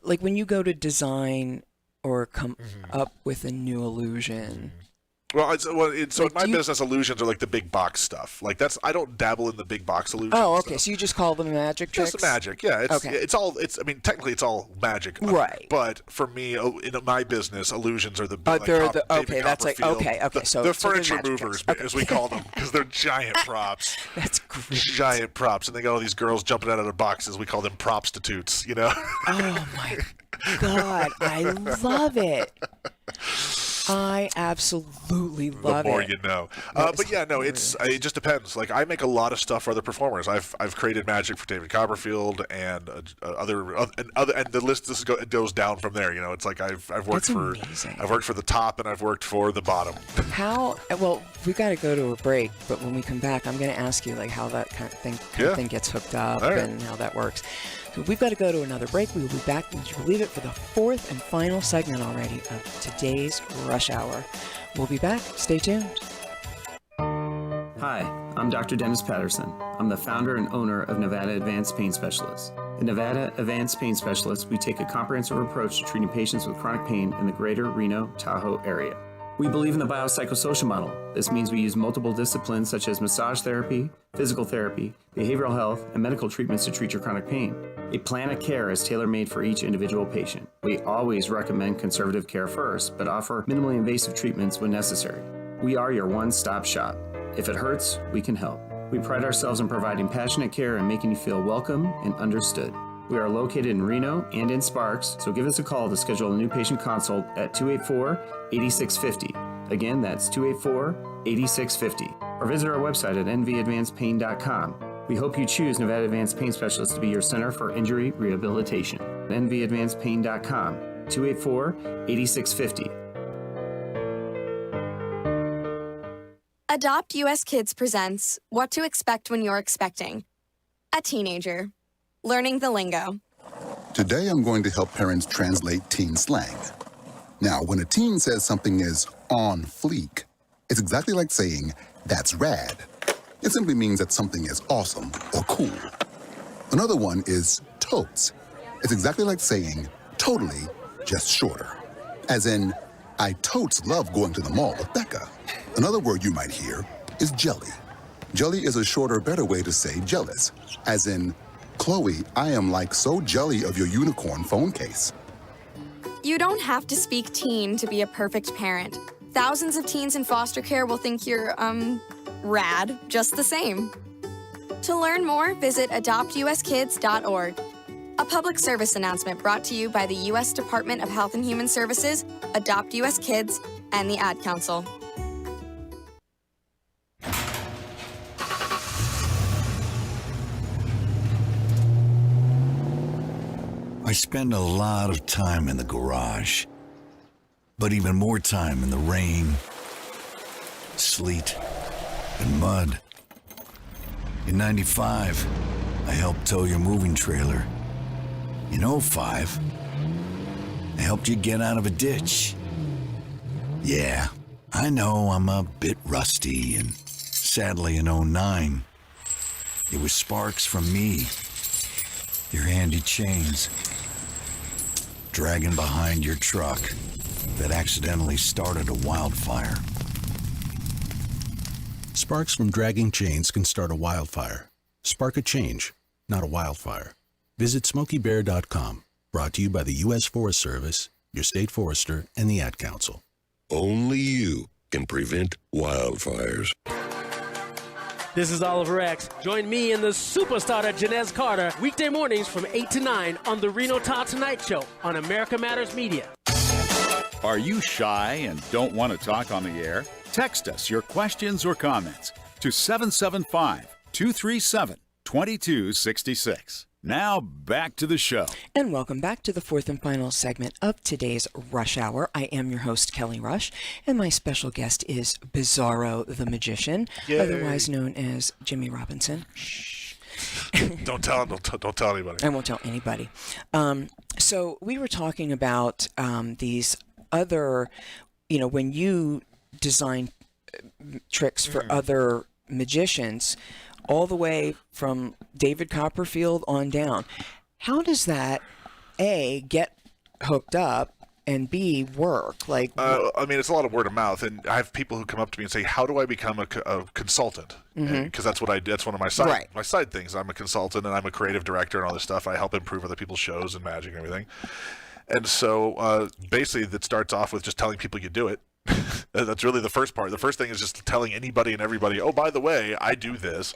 like, when you go to design or come up with a new illusion. Well, in my business, illusions are like the big box stuff. Like I don't dabble in the big box illusions. Oh, okay. Stuff. So you just call them magic tricks? Just magic, yeah. I mean, technically it's all magic. Right. But for me, in my business, illusions are the big, that's like, okay. So the furniture movers, as we call them, because they're giant props. That's great. Giant props. And they got all these girls jumping out of their boxes. We call them propstitutes, you know? Oh, my God. I love it. I absolutely love it. The more you know. But yeah, no, it just depends. Like, I make a lot of stuff for other performers. I've created magic for David Copperfield and other and the list goes down from there. You know, it's like I've worked for the top and I've worked for the bottom. Well, we got to go to a break, but when we come back, I'm going to ask you like how that kind of thing gets hooked up and how that works. So we've got to go to another break. We will be back, would you believe it, for the fourth and final segment already of today's Rush Hour. We'll be back. Stay tuned. Hi, I'm Dr. Dennis Patterson. I'm the founder and owner of Nevada Advanced Pain Specialists. At Nevada Advanced Pain Specialists, we take a comprehensive approach to treating patients with chronic pain in the greater Reno, Tahoe area. We believe in the biopsychosocial model. This means we use multiple disciplines such as massage therapy, physical therapy, behavioral health, and medical treatments to treat your chronic pain. A plan of care is tailor-made for each individual patient. We always recommend conservative care first, but offer minimally invasive treatments when necessary. We are your one-stop shop. If it hurts, we can help. We pride ourselves in providing passionate care and making you feel welcome and understood. We are located in Reno and in Sparks, so give us a call to schedule a new patient consult at 284-8650. Again, that's 284-8650. Or visit our website at nvadvancedpain.com. We hope you choose Nevada Advanced Pain Specialists to be your center for injury rehabilitation. nvadvancedpain.com, 284-8650. Adopt US Kids presents What to Expect When You're Expecting. A teenager. Learning the lingo. Today I'm going to help parents translate teen slang. Now, when a teen says something is on fleek, it's exactly like saying, "That's rad." It simply means that something is awesome or cool. Another one is totes. It's exactly like saying, "Totally," just shorter. As in, "I totes love going to the mall with Becca." Another word you might hear is jelly. Jelly is a shorter, better way to say jealous. As in, "Chloe, I am like so jelly of your unicorn phone case." You don't have to speak teen to be a perfect parent. Thousands of teens in foster care will think you're, rad just the same. To learn more, visit adoptuskids.org. A public service announcement brought to you by the U.S. Department of Health and Human Services, Adopt U.S. Kids, and the Ad Council. I spend a lot of time in the garage, but even more time in the rain, sleet, and mud. In '95, I helped tow your moving trailer. In '05, I helped you get out of a ditch. Yeah, I know I'm a bit rusty, and sadly in '09, it was sparks from me, your handy chains, dragging behind your truck that accidentally started a wildfire. Sparks from dragging chains can start a wildfire. Spark a change, not a wildfire. Visit SmokeyBear.com. Brought to you by the U.S. Forest Service, your state forester, and the Ad Council. Only you can prevent wildfires. This is Oliver X. Join me and the superstar Janez Carter weekday mornings from 8 to 9 on the Reno Todd Tonight Show on America Matters Media. Are you shy and don't want to talk on the air? Text us your questions or comments to 775-237-2266. Now back to the show. And welcome back to the fourth and final segment of today's Rush Hour. I am your host, Kelly Rush, and my special guest is Bizarro the Magician, Yay. otherwise known as Jimmy Robinson. Don't tell anybody. I won't tell anybody. So we were talking about these other, when you design tricks for other magicians, all the way from David Copperfield on down. How does that, A, get hooked up, and B, work? Like, I mean, it's a lot of word of mouth, and I have people who come up to me and say, "How do I become a consultant?" Because that's what I do. That's one of my side things. I'm a consultant, and I'm a creative director and all this stuff. I help improve other people's shows and magic and everything. And so, basically, that starts off with just telling people you do it. That's really the first part. The first thing is just telling anybody and everybody, "Oh, by the way, I do this."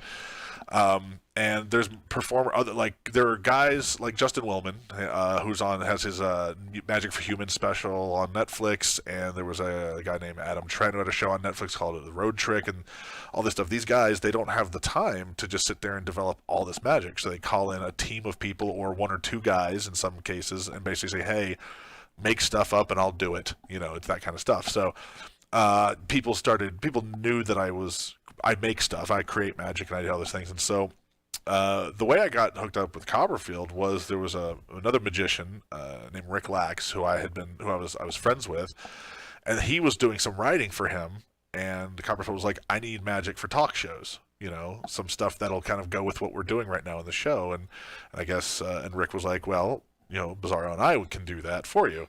And there's there are guys like Justin Willman, has his Magic for Humans special on Netflix, and there was a guy named Adam Trent who had a show on Netflix called The Road Trick, and all this stuff. These guys, they don't have the time to just sit there and develop all this magic, so they call in a team of people or one or two guys in some cases, and basically say, "Hey, make stuff up and I'll do it." It's that kind of stuff. So people knew that I make stuff, I create magic, and I do all those things. And so the way I got hooked up with Copperfield was there was another magician named Rick Lax who I was friends with, and he was doing some writing for him, and Copperfield was like, "I need magic for talk shows, some stuff that'll kind of go with what we're doing right now in the show." And I guess and Rick was like, "Well, Bizarro and I can do that for you."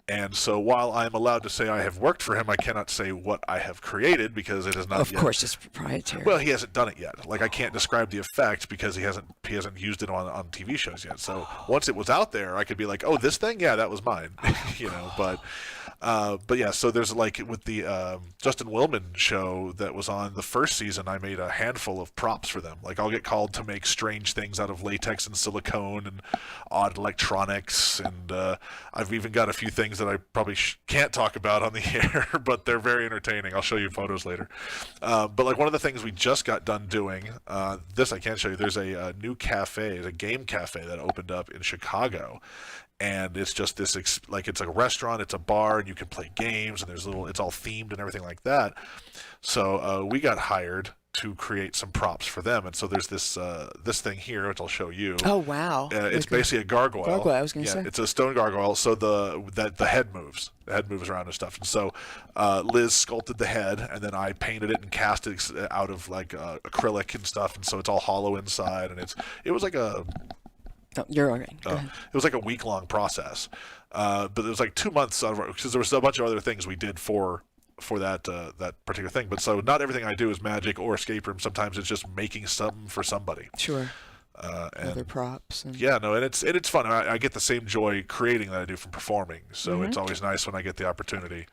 And so while I'm allowed to say I have worked for him, I cannot say what I have created because it is not of yet. course, it's proprietary. Well, he hasn't done it yet. Like, I can't describe the effect because he hasn't used it on TV shows yet. So once it was out there, I could be like, "Oh, this thing? Yeah, that was mine." But yeah, so there's like with the Justin Willman show that was on the first season, I made a handful of props for them. Like, I'll get called to make strange things out of latex and silicone and odd electronics, and I've even got a few things that I probably can't talk about on the air, but they're very entertaining. I'll show you photos later. But like one of the things we just got done doing, this I can't show you. There's a new cafe, a game cafe that opened up in Chicago. And it's just this, it's a restaurant, it's a bar, and you can play games, and it's all themed and everything like that. So we got hired to create some props for them, and so there's this thing here, which I'll show you. Oh wow! It's basically a gargoyle. Gargoyle, I was going to say. It's a stone gargoyle. So the head moves. The head moves around and stuff. And so Liz sculpted the head, and then I painted it and cast it out of like acrylic and stuff, and so it's all hollow inside, and it was like a. Oh, you're all right. It was like a week-long process, but it was like 2 months because there was a bunch of other things we did for that particular thing. But so not everything I do is magic or escape room. Sometimes it's just making something for somebody. Sure. And other props. And it's fun. I get the same joy creating that I do from performing. So it's always nice when I get the opportunity.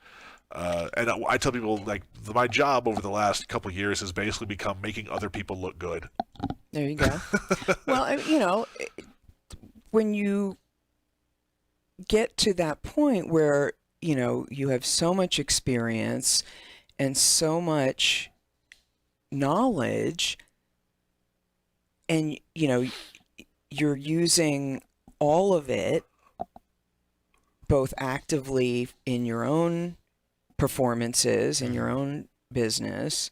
And I tell people, like, my job over the last couple of years has basically become making other people look good. There you go. Well, when you get to that point where, you have so much experience and so much knowledge, and, you're using all of it both actively in your own performances, in your own business,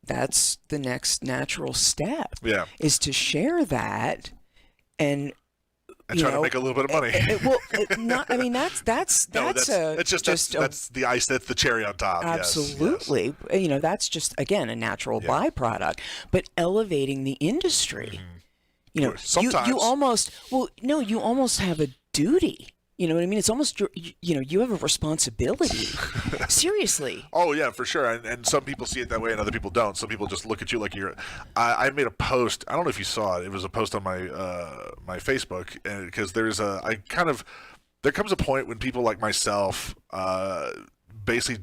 that's the next natural step. Yeah. Is to share that and try to make a little bit of money. That's the ice. That's the cherry on top. Absolutely. Yes. That's just, again, a natural byproduct. But elevating the industry, Sometimes. you almost have a duty You know what I mean? It's almost you have a responsibility. Seriously. Oh yeah, for sure. And some people see it that way, and other people don't. Some people just look at you like you're. I made a post. I don't know if you saw it. It was a post on my my Facebook, because there comes a point when people like myself basically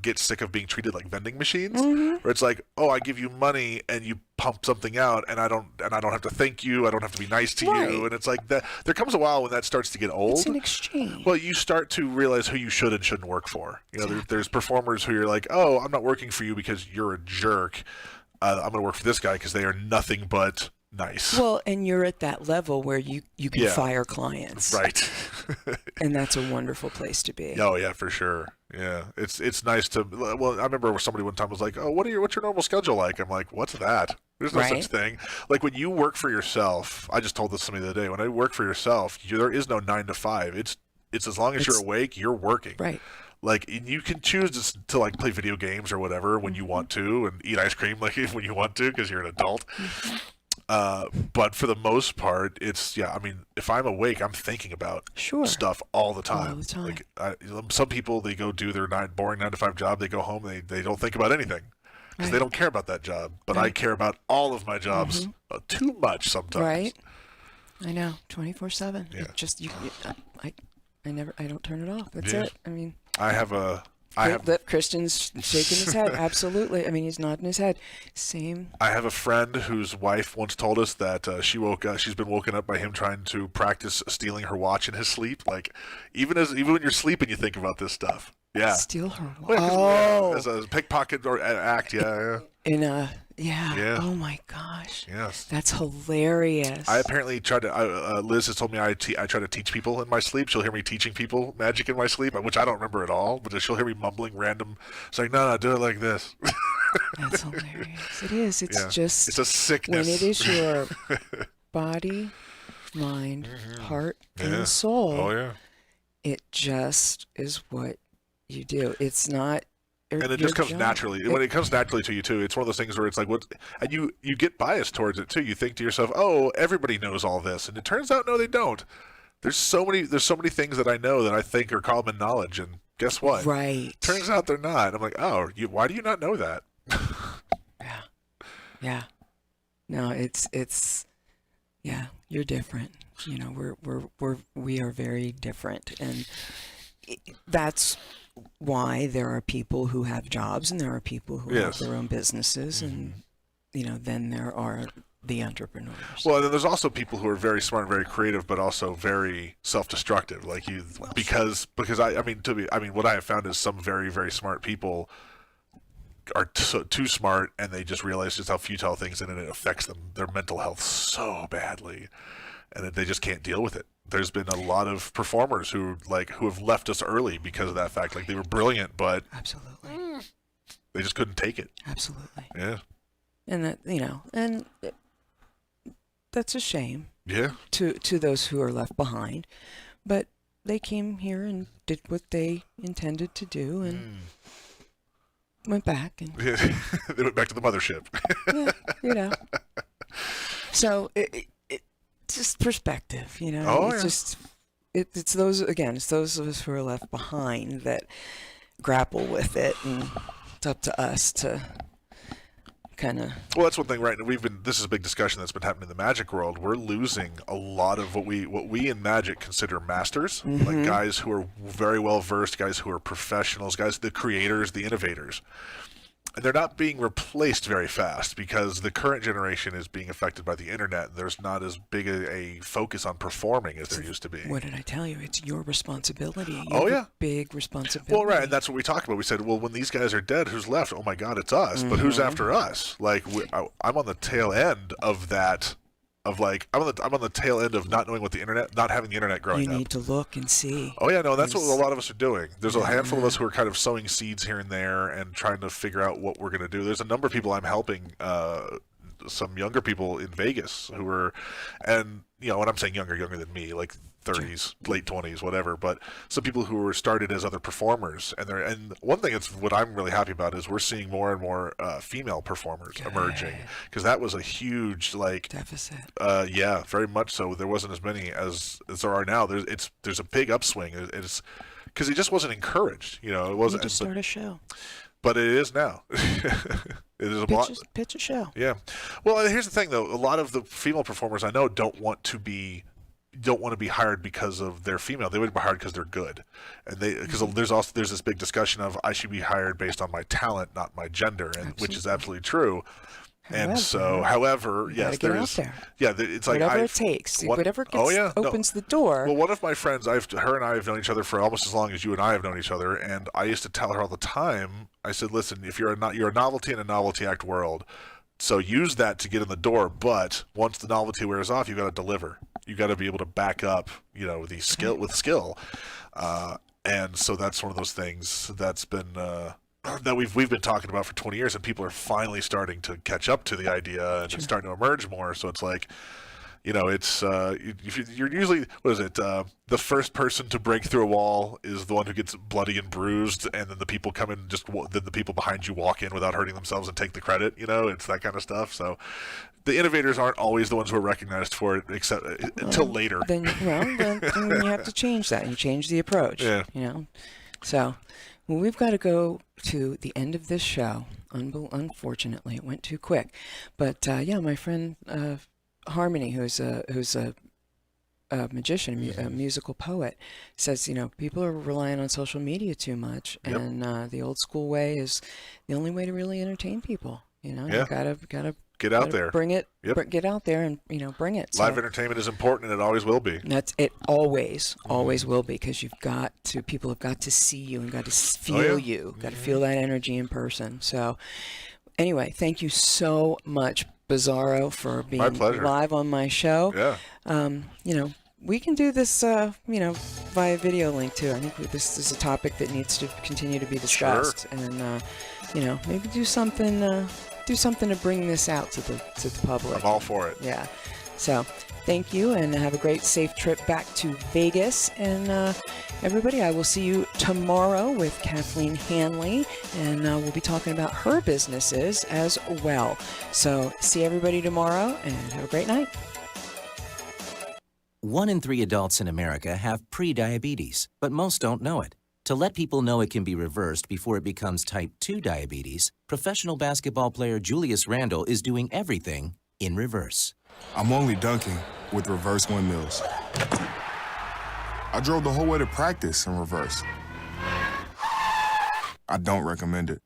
get sick of being treated like vending machines, where it's like, oh, I give you money and you pump something out, and I don't have to thank you. I don't have to be nice to you. And it's like that. There comes a while when that starts to get old. It's an exchange. Well, you start to realize who you should and shouldn't work for. You know, there's performers who you're like, oh, I'm not working for you because you're a jerk. I'm going to work for this guy because they are nothing but nice. Well, and you're at that level where you can fire clients. Right. And that's a wonderful place to be. Oh yeah, for sure. Yeah, it's nice to. Well, I remember somebody one time was like, "Oh, what's your normal schedule like?" I'm like, "What's that?" There's no such thing. Like when you work for yourself. I just told this to somebody the other day. When I work for yourself, there is no 9 to 5. It's as long as you're awake, you're working. Right. Like you can choose to like play video games or whatever when you want to, and eat ice cream like when you want to because you're an adult. But for the most part, it's I mean, if I'm awake, I'm thinking about stuff all the time. All the time. Like some people, they go do their boring 9 to 5 job. They go home, they don't think about anything because they don't care about that job. But I care about all of my jobs too much sometimes. Right. I know, 24/7. Yeah. It just I don't turn it off. That's it. I mean, Christian's shaking his head. Absolutely. I mean, he's nodding his head. Same. I have a friend whose wife once told us that she's been woken up by him trying to practice stealing her watch in his sleep. Like, even when you're sleeping, you think about this stuff. Yeah. Steal her watch. As a pickpocket or act. Yeah. Yeah. Oh my gosh. Yes. That's hilarious. I apparently tried to. Liz has told me I try to teach people in my sleep. She'll hear me teaching people magic in my sleep, which I don't remember at all. But she'll hear me mumbling random. It's like, no, do it like this. That's hilarious. It is. It's just. It's a sickness. When it is your body, mind, heart, and soul. Oh yeah. It just is what you do. It's not. And it just comes naturally. When it comes naturally to you too, it's one of those things where it's like, and you get biased towards it too. You think to yourself, oh, everybody knows all this, and it turns out no, they don't. There's so many things that I know that I think are common knowledge, and guess what? Right. Turns out they're not. I'm like, oh, why do you not know that? Yeah. No, it's you're different. You know, we are very different, and that's why there are people who have jobs and there are people who have their own businesses, and then there are the entrepreneurs. Well, and then there's also people who are very smart and very creative, but also very self-destructive. Like because I mean what I have found is some very, very smart people are too smart, and they just realize just how futile things are, and it affects their mental health so badly, and that they just can't deal with it. There's been a lot of performers who have left us early because of that fact. Like, they were brilliant, but absolutely they just couldn't take it. Absolutely. Yeah. And that that's a shame. Yeah. To those who are left behind, but they came here and did what they intended to do, and went back and they went back to the mothership. So it's just perspective, it's those of us who are left behind that grapple with it, and it's up to us to kind of. Well, that's one thing, right? This is a big discussion that's been happening in the magic world. We're losing a lot of what we in magic consider masters, like guys who are very well versed, guys who are professionals, the creators, the innovators. And they're not being replaced very fast because the current generation is being affected by the internet. There's not as big a focus on performing as there used to be. What did I tell you? It's your responsibility. Big responsibility. Well, right, and that's what we talked about. We said, well, when these guys are dead, who's left? Oh my God, it's us. But who's after us? Like, I'm on the tail end of that. I'm on the tail end of not knowing what not having the internet growing up. You need to look and see. Oh yeah, no, that's what a lot of us are doing. There's a handful of us who are kind of sowing seeds here and there and trying to figure out what we're going to do. There's a number of people I'm helping some younger people in Vegas who were, and when I'm saying younger than me, like 30s, late 20s, whatever, but some people who were started as other performers, and one thing that's what I'm really happy about is we're seeing more and more female performers emerging, because that was a huge deficit. Yeah, very much so. There wasn't as many as there are now. There's a big upswing. It's because it just wasn't encouraged. It wasn't. You just start a show. But it is now. It is pitch a show. Yeah. Well, here's the thing, though. A lot of the female performers I know don't want to be hired because of their female. They would be hired because they're good, and because there's this big discussion of I should be hired based on my talent, not my gender, and which is absolutely true. And so, however, yes, there is. Yeah, it's like whatever it takes, whatever opens the door. Well, one of my friends, her and I have known each other for almost as long as you and I have known each other, and I used to tell her all the time. I said, "Listen, if you're a novelty in a novelty act world, so use that to get in the door. But once the novelty wears off, you got to deliver. You got to be able to back up, the skill with skill." And so that's one of those things that's been. That we've been talking about for 20 years, and people are finally starting to catch up to the idea, and it's starting to emerge more. So it's like, it's you're usually, what is it? The first person to break through a wall is the one who gets bloody and bruised, and then the people come in, then the people behind you walk in without hurting themselves and take the credit. It's that kind of stuff. So the innovators aren't always the ones who are recognized for it, except until later. Then you have to change that, and you change the approach. Yeah. So. Well, we've got to go to the end of this show. Unfortunately, it went too quick. But my friend Harmony, who's a magician, a musical poet, says people are relying on social media too much, and the old school way is the only way to really entertain people. You gotta get out there, bring it, get out there, and bring it. Live entertainment is important, and it always will be. That's it. Always will be, because people have got to see you and got to feel you, got to feel that energy in person. So, anyway, thank you so much, Bizarro, for being live on my show. Yeah. We can do this, via video link too. I think this is a topic that needs to continue to be discussed, and maybe do something to bring this out to the public. I'm all for it. Yeah. So, thank you, and have a great, safe trip back to Vegas. And everybody, I will see you tomorrow with Kathleen Hanley, and we'll be talking about her businesses as well. So, see everybody tomorrow, and have a great night. 1 in 3 adults in America have pre-diabetes, but most don't know it. To let people know it can be reversed before it becomes type 2 diabetes, professional basketball player Julius Randle is doing everything in reverse. I'm only dunking with reverse windmills. I drove the whole way to practice in reverse. I don't recommend it.